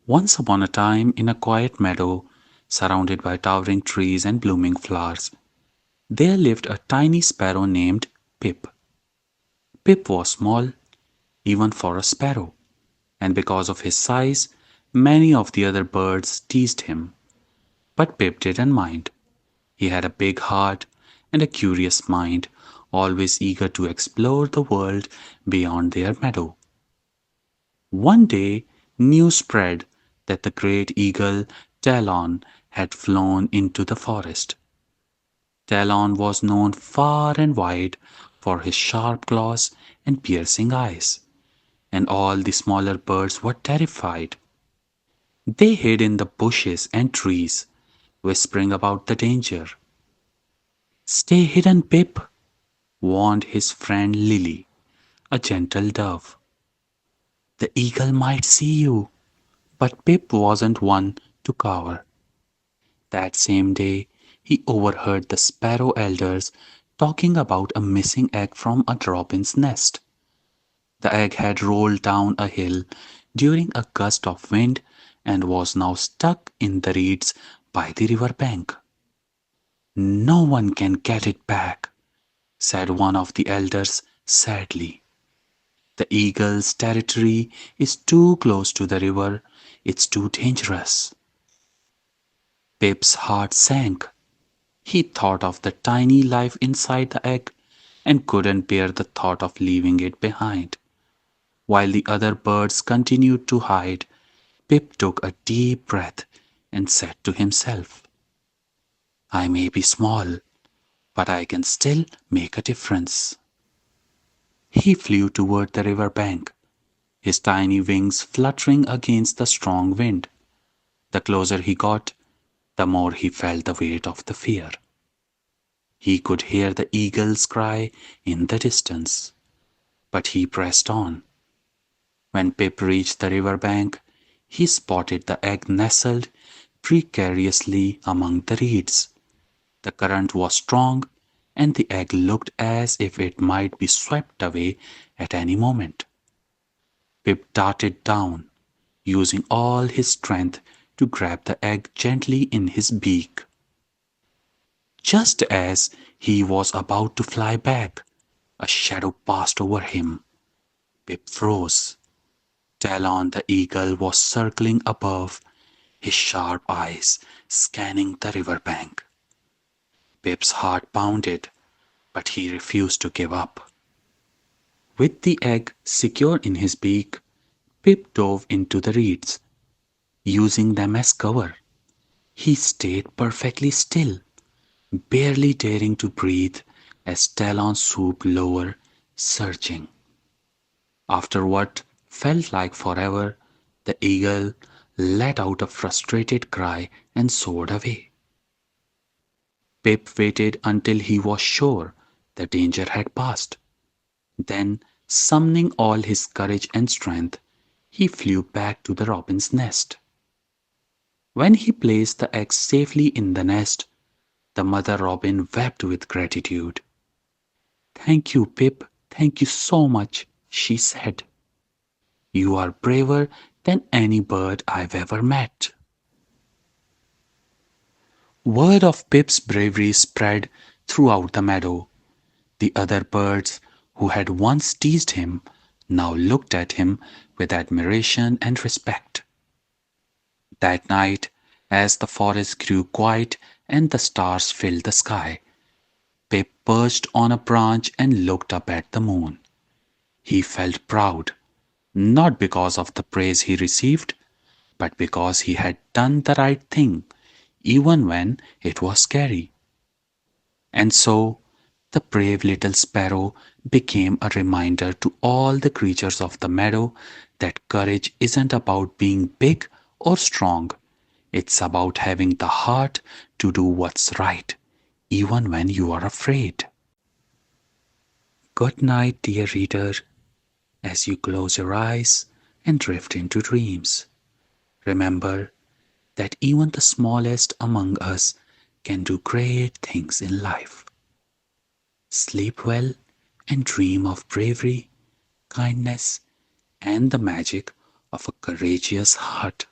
Once upon a time, in a quiet meadow, surrounded by towering trees and blooming flowers, there lived a tiny sparrow named Pip. Pip was small, even for a sparrow, and because of his size, many of the other birds teased him. But Pip didn't mind. He had a big heart and a curious mind, always eager to explore the world beyond their meadow. One day, news spread that the great eagle Talon had flown into the forest. Talon was known far and wide for his sharp claws and piercing eyes, and all the smaller birds were terrified. They hid in the bushes and trees, whispering about the danger. Stay hidden, Pip, warned his friend Lily, a gentle dove. The eagle might see you. But Pip wasn't one to cower. That same day, he overheard the sparrow elders talking about a missing egg from a robin's nest. The egg had rolled down a hill during a gust of wind and was now stuck in the reeds by the river bank. No one can get it back, said one of the elders sadly. The eagle's territory is too close to the river, it's too dangerous. Pip's heart sank. He thought of the tiny life inside the egg and couldn't bear the thought of leaving it behind. While the other birds continued to hide, Pip took a deep breath and said to himself, I may be small, but I can still make a difference. He flew toward the river bank, his tiny wings fluttering against the strong wind. The closer he got, the more he felt the weight of the fear. He could hear the eagle's cry in the distance, but he pressed on. When Pip reached the river bank, he spotted the egg nestled precariously among the reeds. The current was strong, and the egg looked as if it might be swept away at any moment. Pip darted down, using all his strength to grab the egg gently in his beak. Just as he was about to fly back, a shadow passed over him. Pip froze. Talon the eagle was circling above, his sharp eyes scanning the river bank. Pip's heart pounded, but he refused to give up. With the egg secure in his beak, Pip dove into the reeds, using them as cover. He stayed perfectly still, barely daring to breathe as Talon swooped lower, searching. After what felt like forever, the eagle let out a frustrated cry and soared away. Pip waited until he was sure the danger had passed. Then, summoning all his courage and strength, he flew back to the robin's nest. When he placed the eggs safely in the nest, the mother robin wept with gratitude. Thank you, Pip, thank you so much, she said. You are braver than any bird I've ever met. Word of Pip's bravery spread throughout the meadow. The other birds, who had once teased him, now looked at him with admiration and respect. That night, as the forest grew quiet and the stars filled the sky, Pip perched on a branch and looked up at the moon. He felt proud, not because of the praise he received, but because he had done the right thing, even when it was scary. And so, the brave little sparrow became a reminder to all the creatures of the meadow that courage isn't about being big or strong. It's about having the heart to do what's right, even when you are afraid. Good night, dear reader, as you close your eyes and drift into dreams. Remember that even the smallest among us can do great things in life. Sleep well and dream of bravery, kindness, and the magic of a courageous heart.